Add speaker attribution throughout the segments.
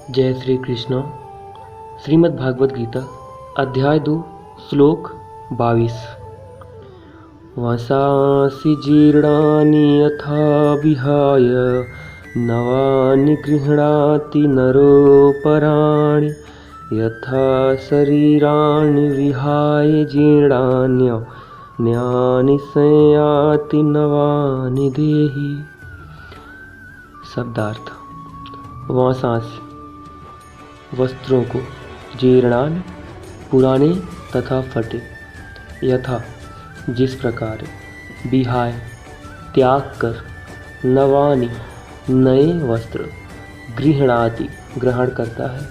Speaker 1: जय श्री कृष्ण। श्रीमद् भागवत गीता अध्याय 2 श्लोक 22। वसांसि जीर्णानि यथा विहाय नवानि गृह्णाति नरोपराणि यथा शरीराणि विहाय जीर्णान्यानि संयाति नवानि देहि। शब्दार्थ। वासांसि वस्त्रों को, जीर्णान पुराने तथा फटे, यथा जिस प्रकार, विहाय त्याग कर, नवानि नए वस्त्र, गृह्णाति ग्रहण करता है,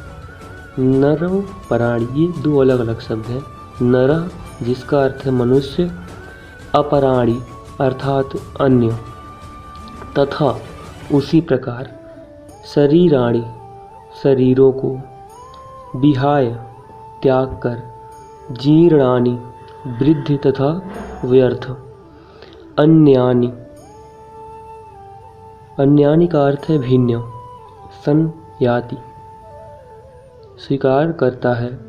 Speaker 1: नरो पराणी, ये दो अलग अलग शब्द हैं। नर जिसका अर्थ है मनुष्य, अपराणी अर्थात अन्य, तथा उसी प्रकार शरीराणि शरीरों को, विहाय त्याग कर, जीर्णानि वृद्ध तथा व्यर्थ, अन्यानि अन्यानि का अर्थ है भिन्न, संयाति स्वीकार करता है,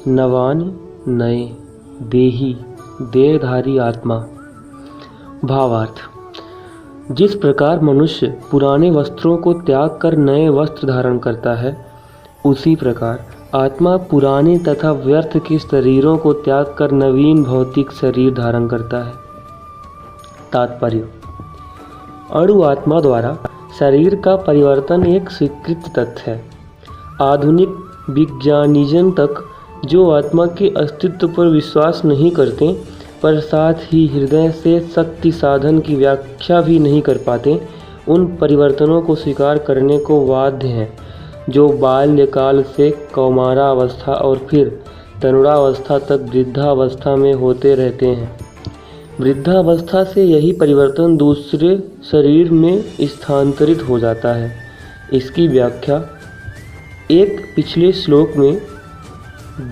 Speaker 1: नवानि नए, देही देहधारी आत्मा। भावार्थ। जिस प्रकार मनुष्य पुराने वस्त्रों को त्याग कर नए वस्त्र धारण करता है, उसी प्रकार आत्मा पुराने तथा व्यर्थ के शरीरों को त्याग कर नवीन भौतिक शरीर धारण करता है। तात्पर्य। अणु आत्मा द्वारा शरीर का परिवर्तन एक स्वीकृत तथ्य है। आधुनिक विज्ञानिजन तक जो आत्मा के अस्तित्व पर विश्वास नहीं करते, पर साथ ही हृदय से शक्ति साधन की व्याख्या भी नहीं कर पाते, उन परिवर्तनों को स्वीकार करने को बाध्य हैं जो बाल्यकाल से कौमारावस्था और फिर तरुणावस्था तक वृद्धावस्था में होते रहते हैं। वृद्धावस्था से यही परिवर्तन दूसरे शरीर में स्थानांतरित हो जाता है। इसकी व्याख्या एक पिछले श्लोक में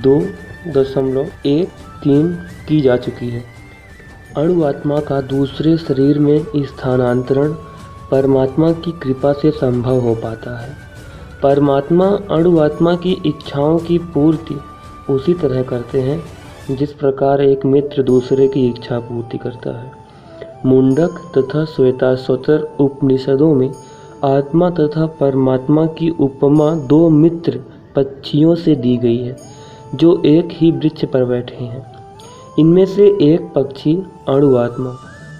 Speaker 1: 2.13 की जा चुकी है। अणु आत्मा का दूसरे शरीर में स्थानांतरण परमात्मा की कृपा से संभव हो पाता है। परमात्मा अणु आत्मा की इच्छाओं की पूर्ति उसी तरह करते हैं जिस प्रकार एक मित्र दूसरे की इच्छा पूर्ति करता है। मुंडक तथा श्वेताश्वतर उपनिषदों में आत्मा तथा परमात्मा की उपमा दो मित्र पक्षियों से दी गई है जो एक ही वृक्ष पर बैठे हैं। इनमें से एक पक्षी अणु आत्मा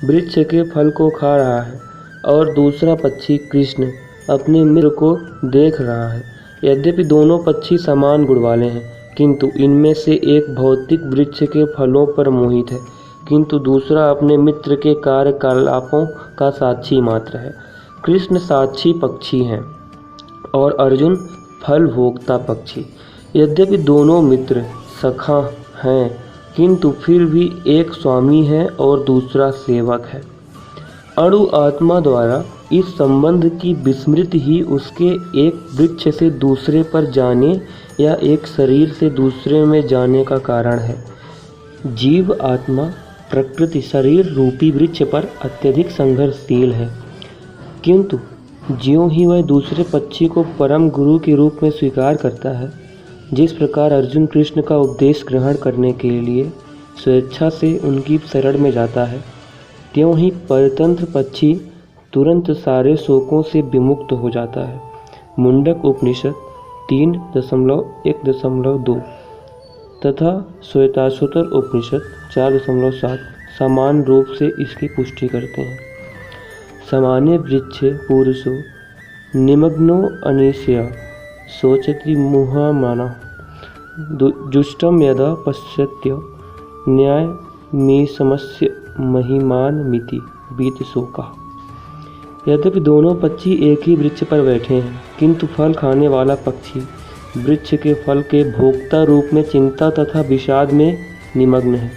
Speaker 1: वृक्ष के फल को खा रहा है और दूसरा पक्षी कृष्ण अपने मित्र को देख रहा है। यद्यपि दोनों पक्षी समान गुण वाले हैं, किंतु इनमें से एक भौतिक वृक्ष के फलों पर मोहित है, किंतु दूसरा अपने मित्र के कार्यकलापों का साक्षी मात्र है। कृष्ण साक्षी पक्षी हैं और अर्जुन फल भोक्ता पक्षी। यद्यपि दोनों मित्र सखा हैं, किंतु फिर भी एक स्वामी है और दूसरा सेवक है। अणु आत्मा द्वारा इस संबंध की विस्मृति ही उसके एक वृक्ष से दूसरे पर जाने या एक शरीर से दूसरे में जाने का कारण है। जीव आत्मा प्रकृति शरीर रूपी वृक्ष पर अत्यधिक संघर्षशील है, किंतु ज्यों ही वह दूसरे पक्षी को परम गुरु के रूप में स्वीकार करता है, जिस प्रकार अर्जुन कृष्ण का उपदेश ग्रहण करने के लिए स्वेच्छा से उनकी शरण में जाता है, त्यों ही परतंत्र पक्षी तुरंत सारे शोकों से विमुक्त हो जाता है। मुंडक उपनिषद 3.1.2 तथा श्वेताश्वतर उपनिषद 4.7 समान रूप से इसकी पुष्टि करते हैं। सामान्य वृक्ष पुरुषो निमग्नो अनिशया सोचति मुहामाना जुष्टम यदा पश्यत्य न्याय में समस्य महिमान मिति बीत शोका। यद्यपि दोनों पक्षी एक ही वृक्ष पर बैठे हैं, किंतु फल खाने वाला पक्षी वृक्ष के फल के भोक्ता रूप में चिंता तथा विषाद में निमग्न है।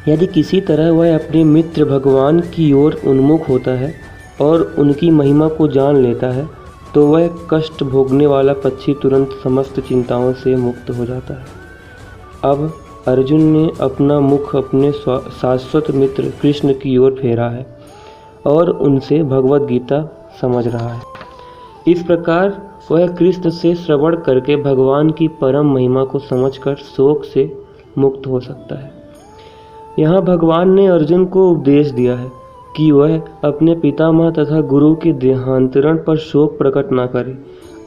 Speaker 1: यदि किसी तरह वह अपने मित्र भगवान की ओर उन्मुख होता है और उनकी महिमा को जान लेता है, तो वह कष्ट भोगने वाला पक्षी तुरंत समस्त चिंताओं से मुक्त हो जाता है। अब अर्जुन ने अपना मुख अपने शाश्वत मित्र कृष्ण की ओर फेरा है और उनसे भगवत गीता समझ रहा है। इस प्रकार वह कृष्ण से श्रवण करके भगवान की परम महिमा को समझकर शोक से मुक्त हो सकता है। यहाँ भगवान ने अर्जुन को उपदेश दिया है कि वह अपने पितामह तथा गुरु के देहांतरण पर शोक प्रकट न करे,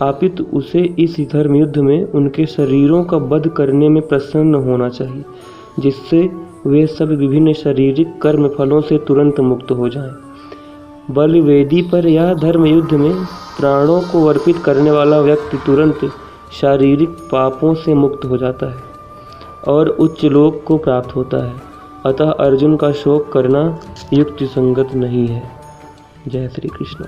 Speaker 1: अपितु उसे इस धर्म युद्ध में उनके शरीरों का वध करने में प्रसन्न होना चाहिए, जिससे वे सब विभिन्न शारीरिक कर्म फलों से तुरंत मुक्त हो जाएं। बल वेदी पर या धर्म युद्ध में प्राणों को अर्पित करने वाला व्यक्ति तुरंत शारीरिक पापों से मुक्त हो जाता है और उच्च लोक को प्राप्त होता है। अतः अर्जुन का शोक करना युक्ति संगत नहीं है। जय श्री कृष्ण।